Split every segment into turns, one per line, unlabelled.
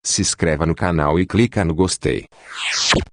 Se inscreva no canal e clica no gostei.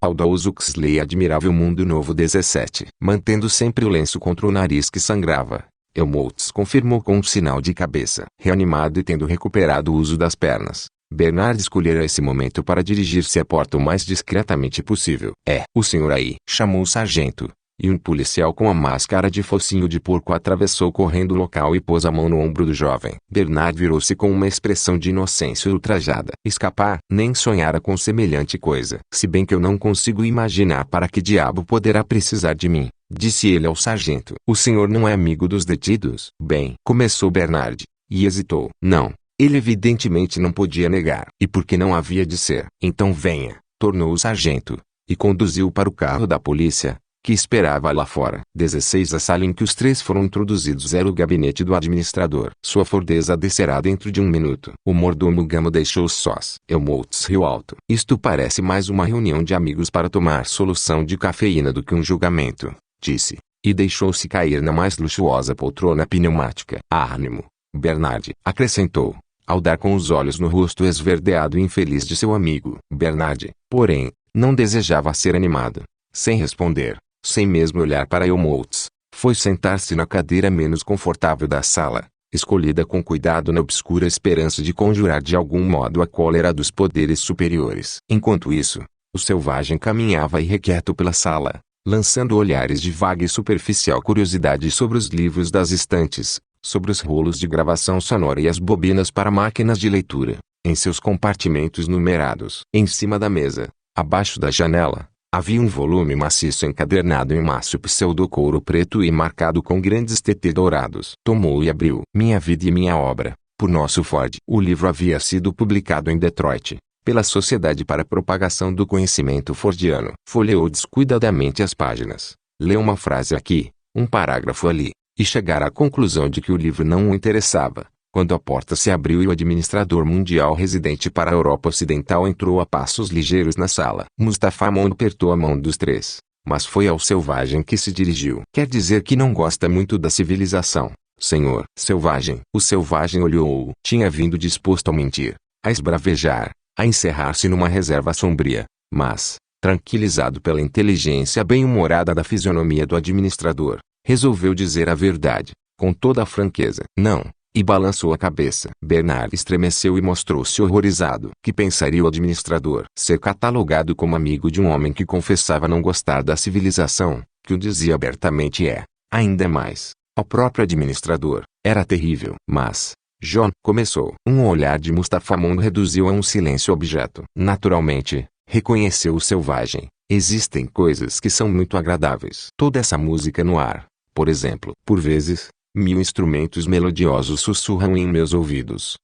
Aldous Huxley. Admirável Mundo Novo 17. Mantendo sempre o lenço contra o nariz que sangrava, Helmholtz confirmou com um sinal de cabeça. Reanimado e tendo recuperado o uso das pernas, Bernard escolhera esse momento para dirigir-se à porta o mais discretamente possível. "É o senhor aí?" chamou o sargento. E um policial com a máscara de focinho de porco atravessou correndo o local e pôs a mão no ombro do jovem. Bernard virou-se com uma expressão de inocência ultrajada. "Escapar? Nem sonhara com semelhante coisa. Se bem que eu não consigo imaginar para que diabo poderá precisar de mim", disse ele ao sargento. "O senhor não é amigo dos detidos?" "Bem", começou Bernard, e hesitou. "Não." Ele evidentemente não podia negar. E por que não havia de ser? "Então venha", tornou o sargento, e conduziu para o carro da polícia, que esperava lá fora. 16. A sala em que os três foram introduzidos era o gabinete do administrador. Sua fordeza descerá dentro de um minuto. O mordomo Gamo deixou-os sós. Helmholtz riu alto. "Isto parece mais uma reunião de amigos para tomar solução de cafeína do que um julgamento", disse, e deixou-se cair na mais luxuosa poltrona pneumática. "Ânimo, Bernard", acrescentou, ao dar com os olhos no rosto esverdeado e infeliz de seu amigo. Bernard, porém, não desejava ser animado. Sem responder, sem mesmo olhar para Helmholtz, foi sentar-se na cadeira menos confortável da sala, escolhida com cuidado na obscura esperança de conjurar de algum modo a cólera dos poderes superiores. Enquanto isso, o selvagem caminhava irrequieto pela sala, lançando olhares de vaga e superficial curiosidade sobre os livros das estantes, sobre os rolos de gravação sonora e as bobinas para máquinas de leitura, em seus compartimentos numerados. Em cima da mesa, abaixo da janela, havia um volume maciço encadernado em maço pseudo-couro preto e marcado com grandes TT dourados. Tomou e abriu. "Minha Vida e Minha Obra", por Nosso Ford. O livro havia sido publicado em Detroit, pela Sociedade para a Propagação do Conhecimento Fordiano. Folheou descuidadamente as páginas, leu uma frase aqui, um parágrafo ali, e chegara à conclusão de que o livro não o interessava, quando a porta se abriu e o administrador mundial residente para a Europa Ocidental entrou a passos ligeiros na sala. Mustafa Amon apertou a mão dos três, mas foi ao selvagem que se dirigiu. "Quer dizer que não gosta muito da civilização, senhor selvagem?" O selvagem olhou-o. Tinha vindo disposto a mentir, a esbravejar, a encerrar-se numa reserva sombria, mas, tranquilizado pela inteligência bem-humorada da fisionomia do administrador, resolveu dizer a verdade, com toda a franqueza. "Não", e balançou a cabeça. Bernard estremeceu e mostrou-se horrorizado. Que pensaria o administrador? Ser catalogado como amigo de um homem que confessava não gostar da civilização, que o dizia abertamente ainda mais, ao próprio administrador, era terrível. "Mas, John", começou. Um olhar de Mustafa Amon reduziu a um silêncio objeto. "Naturalmente", reconheceu o selvagem, "existem coisas que são muito agradáveis. Toda essa música no ar, por exemplo. Por vezes, 1000 instrumentos melodiosos sussurram em meus ouvidos.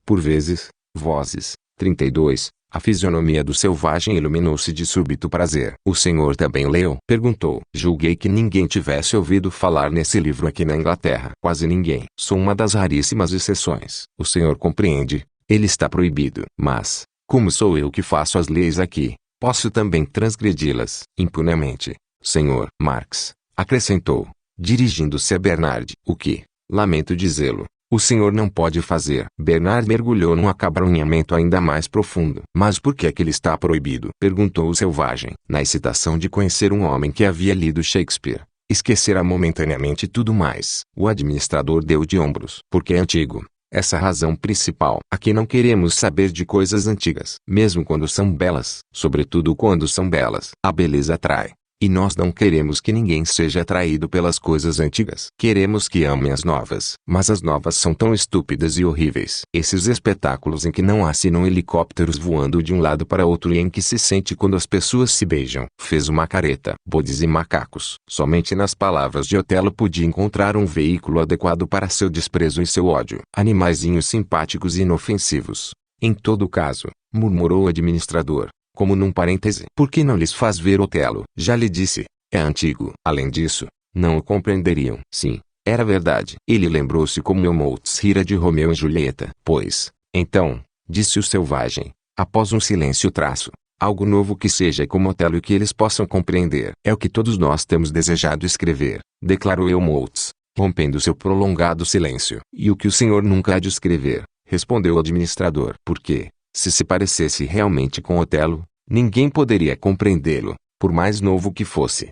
Por vezes, vozes." 32. A fisionomia do selvagem iluminou-se de súbito prazer. "O senhor também leu?" perguntou. "Julguei que ninguém tivesse ouvido falar nesse livro aqui na Inglaterra." "Quase ninguém. Sou uma das raríssimas exceções. O senhor compreende, ele está proibido. Mas, como sou eu que faço as leis aqui, posso também transgredi-las impunemente, senhor Marx", acrescentou, dirigindo-se a Bernard. "O que, lamento dizê-lo, o senhor não pode fazer." Bernard mergulhou num acabrunhamento ainda mais profundo. "Mas por que é que ele está proibido?" perguntou o selvagem. Na excitação de conhecer um homem que havia lido Shakespeare, esquecera momentaneamente tudo mais. O administrador deu de ombros. "Porque é antigo. Essa razão principal. Aqui não queremos saber de coisas antigas, mesmo quando são belas. Sobretudo quando são belas. A beleza atrai. E nós não queremos que ninguém seja atraído pelas coisas antigas. Queremos que amem as novas. Mas as novas são tão estúpidas e horríveis. Esses espetáculos em que não há senão helicópteros voando de um lado para outro e em que se sente quando as pessoas se beijam." Fez uma careta. "Bodes e macacos." Somente nas palavras de Otelo podia encontrar um veículo adequado para seu desprezo e seu ódio. "Animaizinhos simpáticos e inofensivos. Em todo caso", murmurou o administrador, como num parêntese. "Por que não lhes faz ver Otelo?" "Já lhe disse, é antigo." "Além disso, não o compreenderiam." Sim, era verdade. Ele lembrou-se como Helmholtz rira de Romeu e Julieta. "Pois, então", disse o selvagem, após um silêncio traço, "algo novo que seja como Otelo e que eles possam compreender." "É o que todos nós temos desejado escrever", declarou Helmholtz, rompendo seu prolongado silêncio. "E o que o senhor nunca há de escrever?" respondeu o administrador. "Por quê?" Se parecesse realmente com Otelo, ninguém poderia compreendê-lo, por mais novo que fosse.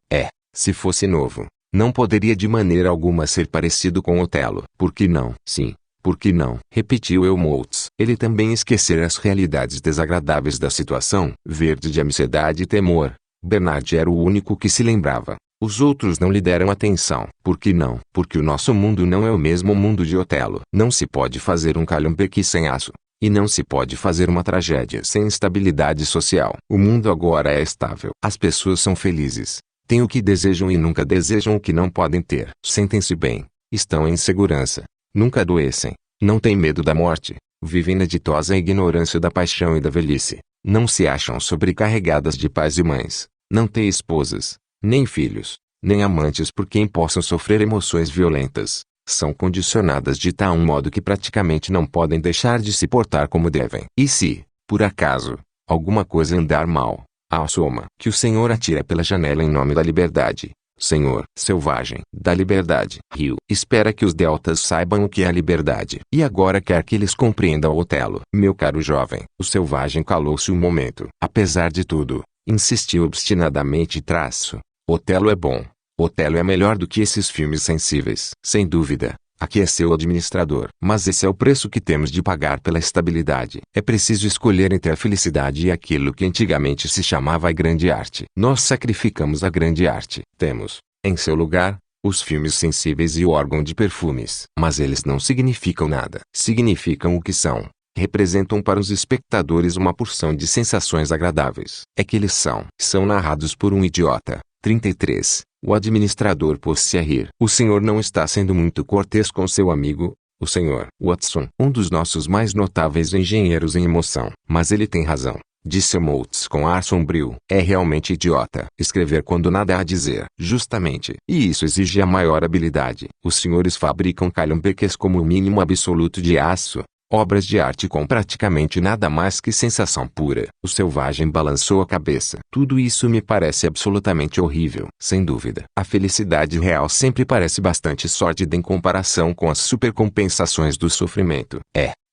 Se fosse novo, não poderia de maneira alguma ser parecido com Otelo. Por que não? Sim, por que não? Repetiu Helmholtz. Ele também esquecera as realidades desagradáveis da situação. Verde de ansiedade e temor, Bernard era o único que se lembrava. Os outros não lhe deram atenção. Por que não? Porque o nosso mundo não é o mesmo mundo de Otelo. Não se pode fazer um calhambeque sem aço. E não se pode fazer uma tragédia sem estabilidade social. O mundo agora é estável. As pessoas são felizes. Têm o que desejam e nunca desejam o que não podem ter. Sentem-se bem. Estão em segurança. Nunca adoecem. Não têm medo da morte. Vivem na ditosa ignorância da paixão e da velhice. Não se acham sobrecarregadas de pais e mães. Não têm esposas, nem filhos, nem amantes por quem possam sofrer emoções violentas. São condicionadas de tal modo que praticamente não podem deixar de se portar como devem. E se, por acaso, alguma coisa andar mal, assoma que o Senhor atira pela janela em nome da liberdade. Senhor, selvagem, da liberdade. Rio. Espera que os deltas saibam o que é a liberdade. E agora quer que eles compreendam Otelo. Meu caro jovem, o selvagem calou-se um momento. Apesar de tudo, insistiu obstinadamente traço. Otelo é bom. Otelo é melhor do que esses filmes sensíveis. Sem dúvida. Aqui é seu administrador. Mas esse é o preço que temos de pagar pela estabilidade. É preciso escolher entre a felicidade e aquilo que antigamente se chamava a grande arte. Nós sacrificamos a grande arte. Temos, em seu lugar, os filmes sensíveis e o órgão de perfumes. Mas eles não significam nada. Significam o que são. Representam para os espectadores uma porção de sensações agradáveis. É que eles são narrados por um idiota. 33. O administrador pôs-se a rir. O senhor não está sendo muito cortês com seu amigo, o senhor Watson, um dos nossos mais notáveis engenheiros em emoção. Mas ele tem razão, disse Helmholtz com ar sombrio. É realmente idiota escrever quando nada há a dizer. Justamente. E isso exige a maior habilidade. Os senhores fabricam calhambeques como o mínimo absoluto de aço. Obras de arte com praticamente nada mais que sensação pura. O selvagem balançou a cabeça. Tudo isso me parece absolutamente horrível. Sem dúvida. A felicidade real sempre parece bastante sórdida em comparação com as supercompensações do sofrimento.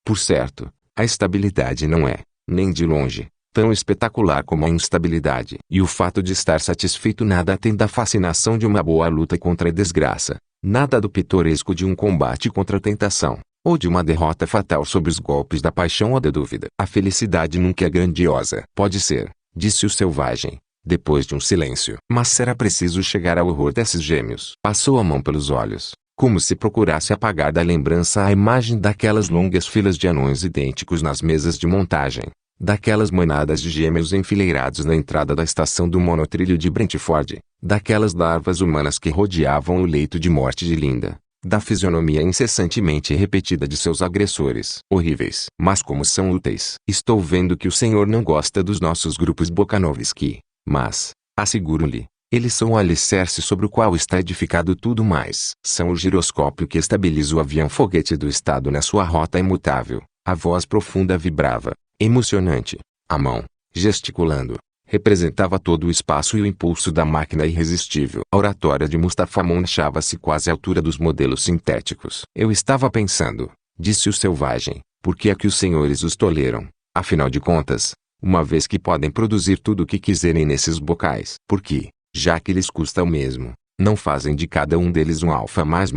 Por certo, a estabilidade não é, nem de longe, tão espetacular como a instabilidade. E o fato de estar satisfeito nada tem da fascinação de uma boa luta contra a desgraça. Nada do pitoresco de um combate contra a tentação. Ou de uma derrota fatal sob os golpes da paixão ou da dúvida. A felicidade nunca é grandiosa. Pode ser, disse o selvagem, depois de um silêncio. Mas será preciso chegar ao horror desses gêmeos. Passou a mão pelos olhos, como se procurasse apagar da lembrança a imagem daquelas longas filas de anões idênticos nas mesas de montagem. Daquelas manadas de gêmeos enfileirados na entrada da estação do monotrilho de Brentford. Daquelas larvas humanas que rodeavam o leito de morte de Linda. Da fisionomia incessantemente repetida de seus agressores. Horríveis. Mas como são úteis. Estou vendo que o senhor não gosta dos nossos grupos Bokanovski. Mas, asseguro-lhe, eles são o alicerce sobre o qual está edificado tudo mais. São o giroscópio que estabiliza o avião-foguete do Estado na sua rota imutável. A voz profunda vibrava, emocionante. A mão, gesticulando, representava todo o espaço e o impulso da máquina irresistível. A oratória de Mustafa Mon achava-se quase à altura dos modelos sintéticos. Eu estava pensando, disse o selvagem, por que é que os senhores os toleram? Afinal de contas, uma vez que podem produzir tudo o que quiserem nesses bocais. Por que, já que lhes custa o mesmo, não fazem de cada um deles um alfa mais?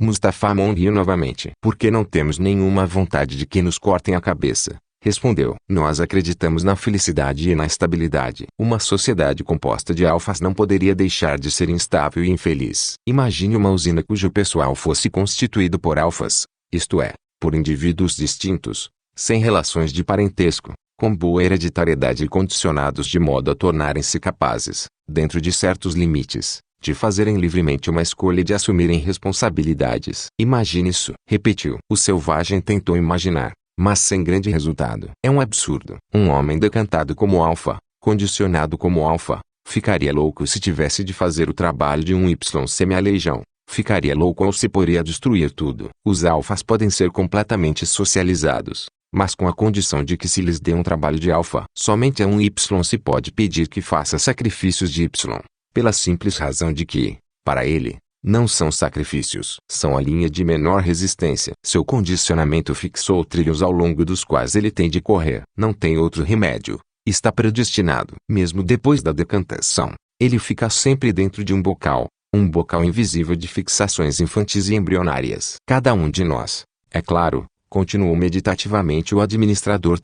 Mustafa Mon riu novamente. Porque não temos nenhuma vontade de que nos cortem a cabeça. Respondeu. Nós acreditamos na felicidade e na estabilidade. Uma sociedade composta de alfas não poderia deixar de ser instável e infeliz. Imagine uma usina cujo pessoal fosse constituído por alfas, isto é, por indivíduos distintos, sem relações de parentesco, com boa hereditariedade e condicionados de modo a tornarem-se capazes, dentro de certos limites, de fazerem livremente uma escolha e de assumirem responsabilidades. Imagine isso, repetiu. O selvagem tentou imaginar, mas sem grande resultado. É um absurdo. Um homem decantado como alfa, condicionado como alfa, ficaria louco se tivesse de fazer o trabalho de um Y semi-aleijão. Ficaria louco ou se poria destruir tudo. Os alfas podem ser completamente socializados, mas com a condição de que se lhes dê um trabalho de alfa. Somente a um Y se pode pedir que faça sacrifícios de Y, pela simples razão de que, para ele, Não são sacrifícios. São a linha de menor resistência. Seu condicionamento fixou trilhos ao longo dos quais ele tem de correr. Não tem outro remédio. Está predestinado. Mesmo depois da decantação, ele fica sempre dentro de um bocal invisível de fixações infantis e embrionárias. Cada um de nós, é claro, continuou meditativamente o administrador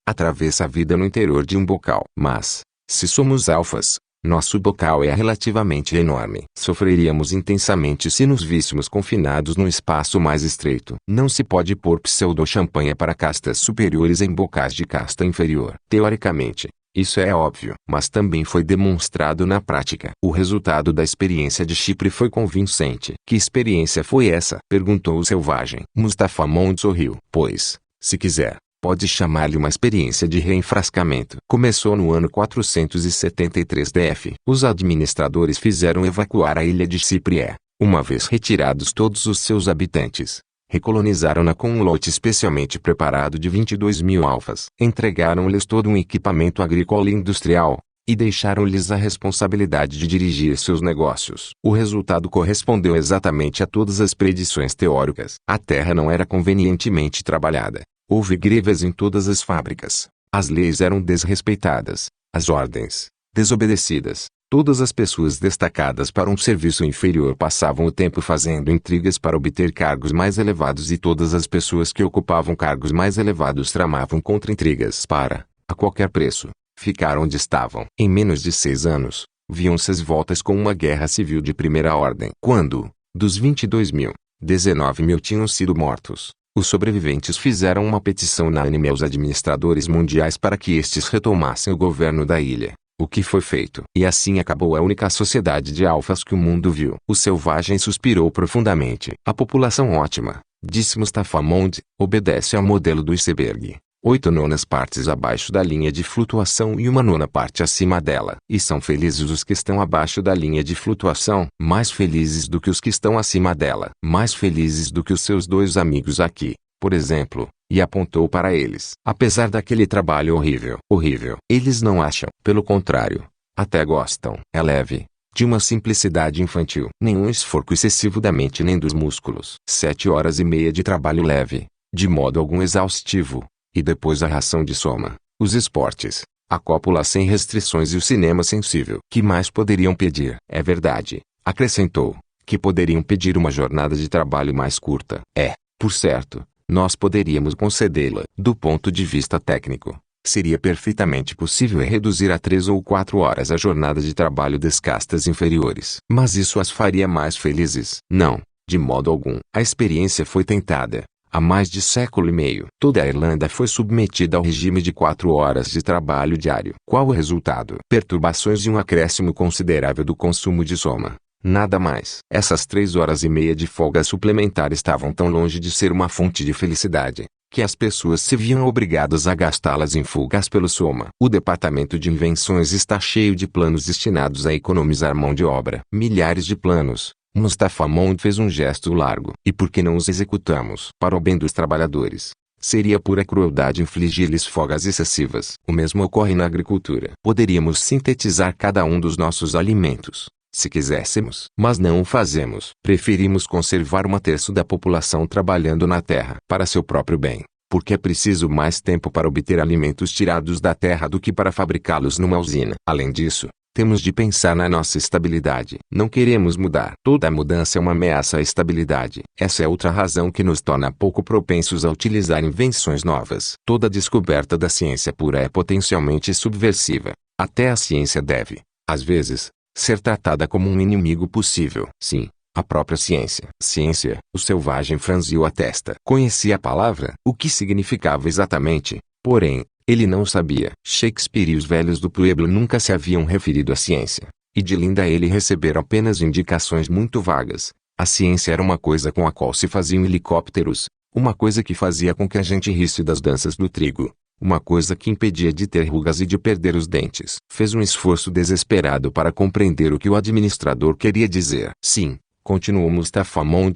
atravessa a vida no interior de um bocal. Mas, se somos alfas, nosso bocal é relativamente enorme. Sofreríamos intensamente se nos víssemos confinados num espaço mais estreito. Não se pode pôr pseudo-champanhe para castas superiores em bocais de casta inferior. Teoricamente, isso é óbvio, mas também foi demonstrado na prática. O resultado da experiência de Chipre foi convincente. Que experiência foi essa? Perguntou o selvagem. Mustapha Mond sorriu. Pois, se quiser, pode chamar-lhe uma experiência de reenfrascamento. Começou no ano 473 DF. Os administradores fizeram evacuar a ilha de Chipre. Uma vez retirados todos os seus habitantes, recolonizaram-na com um lote especialmente preparado de 22.000 alfas. Entregaram-lhes todo um equipamento agrícola e industrial, e deixaram-lhes a responsabilidade de dirigir seus negócios. O resultado correspondeu exatamente a todas as predições teóricas. A terra não era convenientemente trabalhada. Houve greves em todas as fábricas. As leis eram desrespeitadas. As ordens, desobedecidas. Todas as pessoas destacadas para um serviço inferior passavam o tempo fazendo intrigas para obter cargos mais elevados e todas as pessoas que ocupavam cargos mais elevados tramavam contra-intrigas para, a qualquer preço, ficar onde estavam. Em menos de 6 anos, viam-se as voltas com uma guerra civil de primeira ordem. Quando, dos 22.000, 19.000 tinham sido mortos. Os sobreviventes fizeram uma petição unânime aos administradores mundiais para que estes retomassem o governo da ilha. O que foi feito? E assim acabou a única sociedade de alfas que o mundo viu. O selvagem suspirou profundamente. A população ótima, disse Mustapha Mond, obedece ao modelo do iceberg. 8/9 partes abaixo da linha de flutuação e 1/9 parte acima dela. E são felizes os que estão abaixo da linha de flutuação, mais felizes do que os que estão acima dela, mais felizes do que os seus 2 amigos aqui, por exemplo. E apontou para eles. Apesar daquele trabalho horrível, eles não acham. Pelo contrário, até gostam. É leve, de uma simplicidade infantil. Nenhum esforço excessivo da mente nem dos músculos. 7 horas e meia de trabalho leve, de modo algum exaustivo. E depois a ração de soma, os esportes, a cópula sem restrições e o cinema sensível. Que mais poderiam pedir? É verdade, acrescentou, que poderiam pedir uma jornada de trabalho mais curta. Por certo, nós poderíamos concedê-la. Do ponto de vista técnico, seria perfeitamente possível reduzir a 3 ou 4 horas a jornada de trabalho das castas inferiores. Mas isso as faria mais felizes? Não, de modo algum. A experiência foi tentada. Há mais de século e meio, toda a Irlanda foi submetida ao regime de 4 horas de trabalho diário. Qual o resultado? Perturbações e um acréscimo considerável do consumo de soma. Nada mais. Essas 3 horas e meia de folga suplementar estavam tão longe de ser uma fonte de felicidade, que as pessoas se viam obrigadas a gastá-las em fugas pelo soma. O departamento de invenções está cheio de planos destinados a economizar mão de obra. Milhares de planos. Mustapha Mond fez um gesto largo. E por que não os executamos? Para o bem dos trabalhadores. Seria pura crueldade infligir-lhes folgas excessivas. O mesmo ocorre na agricultura. Poderíamos sintetizar cada um dos nossos alimentos, se quiséssemos. Mas não o fazemos. Preferimos conservar 1/3 da população trabalhando na terra para seu próprio bem, porque é preciso mais tempo para obter alimentos tirados da terra do que para fabricá-los numa usina. Além disso, temos de pensar na nossa estabilidade. Não queremos mudar. Toda mudança é uma ameaça à estabilidade. Essa é outra razão que nos torna pouco propensos a utilizar invenções novas. Toda descoberta da ciência pura é potencialmente subversiva. Até a ciência deve, às vezes, ser tratada como um inimigo possível. Sim, a própria ciência. Ciência, o selvagem franziu a testa. Conhecia a palavra, o que significava exatamente, porém, ele não sabia. Shakespeare e os velhos do pueblo nunca se haviam referido à ciência. E de Linda ele recebera apenas indicações muito vagas. A ciência era uma coisa com a qual se faziam helicópteros, uma coisa que fazia com que a gente risse das danças do trigo, uma coisa que impedia de ter rugas e de perder os dentes. Fez um esforço desesperado para compreender o que o administrador queria dizer. Sim, continuou Mustapha Mond.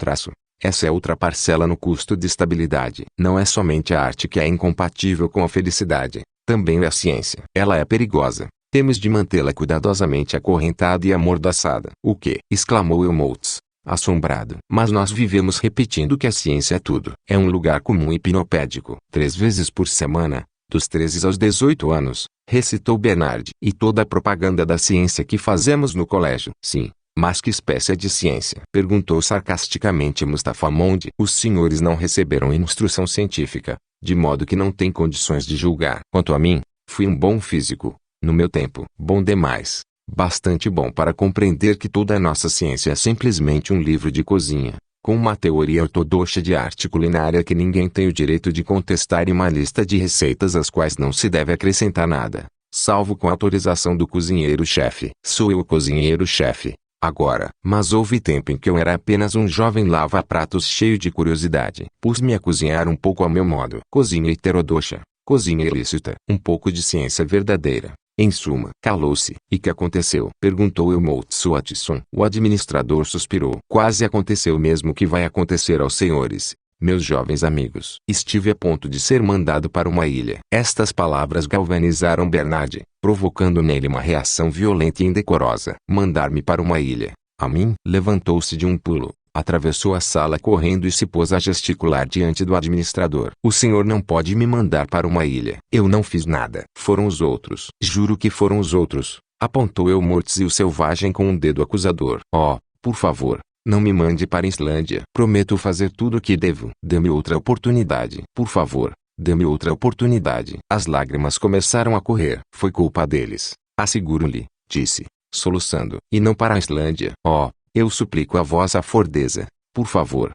Essa é outra parcela no custo de estabilidade. Não é somente a arte que é incompatível com a felicidade, também é a ciência. Ela é perigosa. Temos de mantê-la cuidadosamente acorrentada e amordaçada. O quê? Exclamou Helmholtz. assombrado. Mas nós vivemos repetindo que a ciência é tudo. É um lugar comum e hipnopédico. 3 vezes por semana, dos 13 aos 18 anos, recitou Bernard. E toda a propaganda da ciência que fazemos no colégio. Sim, mas que espécie de ciência? Perguntou sarcasticamente Mustapha Mond. Os senhores não receberam instrução científica, de modo que não têm condições de julgar. Quanto a mim, fui um bom físico, no meu tempo. Bom demais. Bastante bom para compreender que toda a nossa ciência é simplesmente um livro de cozinha, com uma teoria ortodoxa de arte culinária que ninguém tem o direito de contestar e uma lista de receitas às quais não se deve acrescentar nada, salvo com autorização do cozinheiro-chefe. Sou eu o cozinheiro-chefe, agora. Mas houve tempo em que eu era apenas um jovem lava-pratos cheio de curiosidade. Pus-me a cozinhar um pouco ao meu modo. Cozinha heterodoxa, cozinha ilícita, um pouco de ciência verdadeira. Em suma, calou-se. E que aconteceu? Perguntou Helmholtz Watson. O administrador suspirou. Quase aconteceu mesmo que vai acontecer aos senhores, meus jovens amigos. Estive a ponto de ser mandado para uma ilha. Estas palavras galvanizaram Bernard, provocando nele uma reação violenta e indecorosa. Mandar-me para uma ilha? A mim? Levantou-se de um pulo, atravessou a sala correndo e se pôs a gesticular diante do administrador. O senhor não pode me mandar para uma ilha. Eu não fiz nada. Foram os outros. Juro que foram os outros. Apontou Helmholtz e o selvagem com um dedo acusador. Oh, por favor, não me mande para a Islândia. Prometo fazer tudo o que devo. Dê-me outra oportunidade. Por favor, dê-me outra oportunidade. As lágrimas começaram a correr. Foi culpa deles, asseguro-lhe, disse, soluçando. E não para a Islândia. Oh, eu suplico a vossa fordeza, por favor.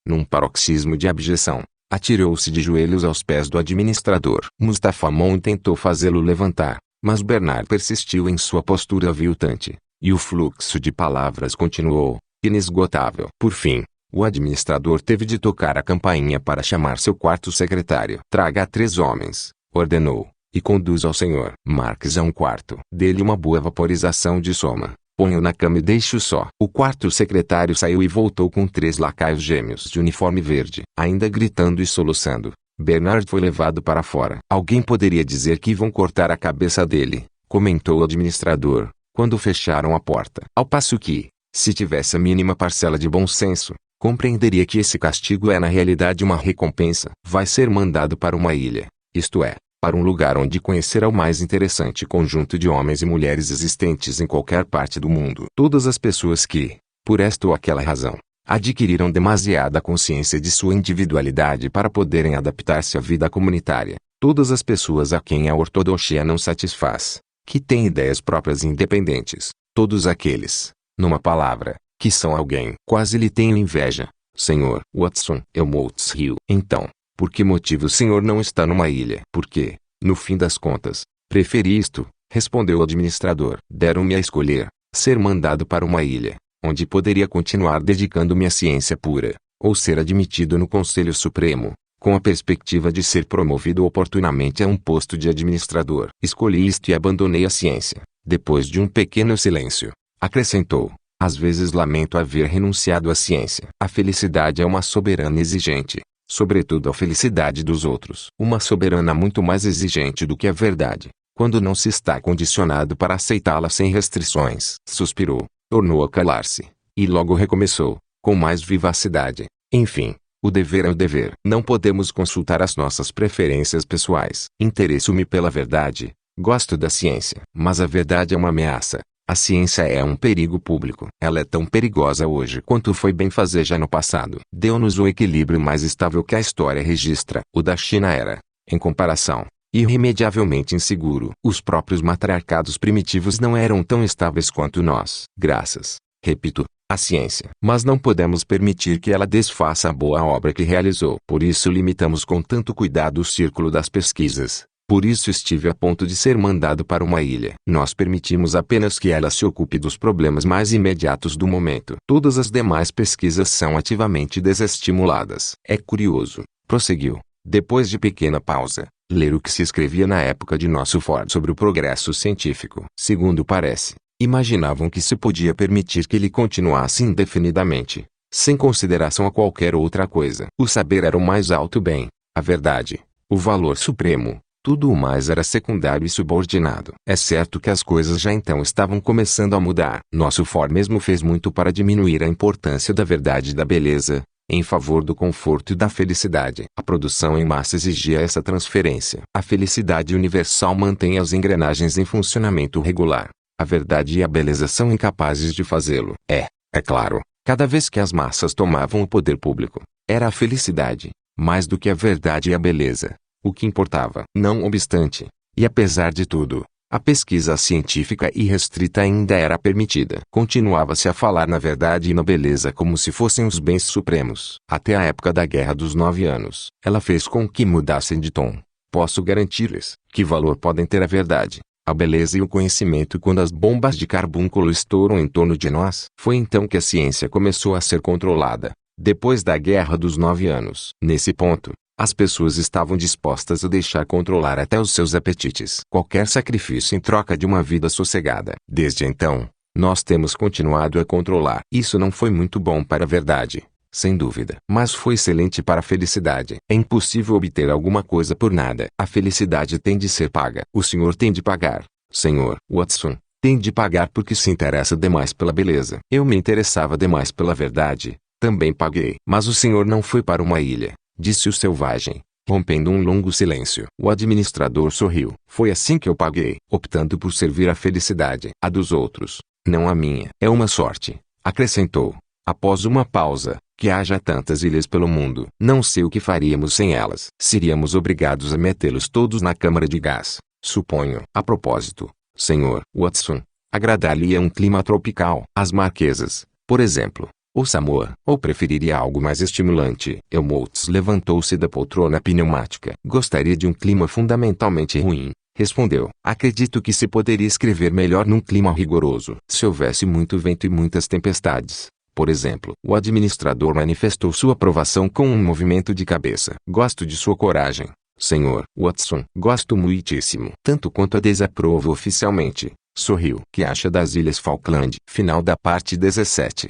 Num paroxismo de abjeção, atirou-se de joelhos aos pés do administrador. Mustapha Mond tentou fazê-lo levantar, mas Bernard persistiu em sua postura aviltante, e o fluxo de palavras continuou, inesgotável. Por fim, o administrador teve de tocar a campainha para chamar seu quarto secretário. Traga 3 homens, ordenou, e conduza ao Sr. Marques a um quarto. Dê-lhe uma boa vaporização de soma. Ponho na cama e deixo só. O quarto secretário saiu e voltou com 3 lacaios gêmeos de uniforme verde. Ainda gritando e soluçando, Bernard foi levado para fora. Alguém poderia dizer que vão cortar a cabeça dele, comentou o administrador, quando fecharam a porta. Ao passo que, se tivesse a mínima parcela de bom senso, compreenderia que esse castigo é na realidade uma recompensa. Vai ser mandado para uma ilha, isto é, para um lugar onde conhecerá o mais interessante conjunto de homens e mulheres existentes em qualquer parte do mundo. Todas as pessoas que, por esta ou aquela razão, adquiriram demasiada consciência de sua individualidade para poderem adaptar-se à vida comunitária. Todas as pessoas a quem a ortodoxia não satisfaz, que têm ideias próprias e independentes. Todos aqueles, numa palavra, que são alguém. Quase lhe tenho inveja, Sr. Watson. Helmholtz riu. Então, por que motivo o senhor não está numa ilha? Porque, no fim das contas, preferi isto, respondeu o administrador. Deram-me a escolher, ser mandado para uma ilha, onde poderia continuar dedicando-me à ciência pura, ou ser admitido no Conselho Supremo, com a perspectiva de ser promovido oportunamente a um posto de administrador. Escolhi isto e abandonei a ciência. Depois de um pequeno silêncio, acrescentou: às vezes lamento haver renunciado à ciência. A felicidade é uma soberana exigente, sobretudo a felicidade dos outros. Uma soberana muito mais exigente do que a verdade, quando não se está condicionado para aceitá-la sem restrições. Suspirou, tornou a calar-se, e logo recomeçou, com mais vivacidade. Enfim, o dever é o dever. Não podemos consultar as nossas preferências pessoais. Interesso-me pela verdade, gosto da ciência. Mas a verdade é uma ameaça. A ciência é um perigo público. Ela é tão perigosa hoje quanto foi benfazeja no passado. Deu-nos o equilíbrio mais estável que a história registra. O da China era, em comparação, irremediavelmente inseguro. Os próprios matriarcados primitivos não eram tão estáveis quanto nós. Graças, repito, à ciência. Mas não podemos permitir que ela desfaça a boa obra que realizou. Por isso limitamos com tanto cuidado o círculo das pesquisas. Por isso estive a ponto de ser mandado para uma ilha. Nós permitimos apenas que ela se ocupe dos problemas mais imediatos do momento. Todas as demais pesquisas são ativamente desestimuladas. É curioso, prosseguiu, depois de pequena pausa, ler o que se escrevia na época de nosso Ford sobre o progresso científico. Segundo parece, imaginavam que se podia permitir que ele continuasse indefinidamente, sem consideração a qualquer outra coisa. O saber era o mais alto bem, a verdade, o valor supremo. Tudo o mais era secundário e subordinado. É certo que as coisas já então estavam começando a mudar. Nosso Ford mesmo fez muito para diminuir a importância da verdade e da beleza, em favor do conforto e da felicidade. A produção em massa exigia essa transferência. A felicidade universal mantém as engrenagens em funcionamento regular. A verdade e a beleza são incapazes de fazê-lo. É claro, cada vez que as massas tomavam o poder público, era a felicidade, mais do que a verdade e a beleza, o que importava. Não obstante, e apesar de tudo, a pesquisa científica irrestrita ainda era permitida. Continuava-se a falar na verdade e na beleza como se fossem os bens supremos. Até a época da Guerra dos 9 Anos, ela fez com que mudassem de tom. Posso garantir-lhes que valor podem ter a verdade, a beleza e o conhecimento quando as bombas de carbúnculo estouram em torno de nós. Foi então que a ciência começou a ser controlada, depois da Guerra dos 9 Anos. Nesse ponto, as pessoas estavam dispostas a deixar controlar até os seus apetites. Qualquer sacrifício em troca de uma vida sossegada. Desde então, nós temos continuado a controlar. Isso não foi muito bom para a verdade, sem dúvida. Mas foi excelente para a felicidade. É impossível obter alguma coisa por nada. A felicidade tem de ser paga. O senhor tem de pagar, Sr. Watson. Tem de pagar porque se interessa demais pela beleza. Eu me interessava demais pela verdade. Também paguei. Mas o senhor não foi para uma ilha, disse o selvagem, rompendo um longo silêncio. O administrador sorriu. Foi assim que eu paguei, optando por servir a felicidade, a dos outros, não a minha. É uma sorte, acrescentou, após uma pausa, que haja tantas ilhas pelo mundo. Não sei o que faríamos sem elas. Seríamos obrigados a metê-los todos na câmara de gás, suponho. A propósito, Sr. Watson, agradar-lhe um clima tropical. As Marquesas, por exemplo, ou Samoa, ou preferiria algo mais estimulante? Helmholtz levantou-se da poltrona pneumática. Gostaria de um clima fundamentalmente ruim, respondeu. Acredito que se poderia escrever melhor num clima rigoroso. Se houvesse muito vento e muitas tempestades, por exemplo. O administrador manifestou sua aprovação com um movimento de cabeça. Gosto de sua coragem, Sr. Watson. Gosto muitíssimo. Tanto quanto a desaprovo oficialmente. Sorriu. Que acha das Ilhas Falkland? Final da parte 17.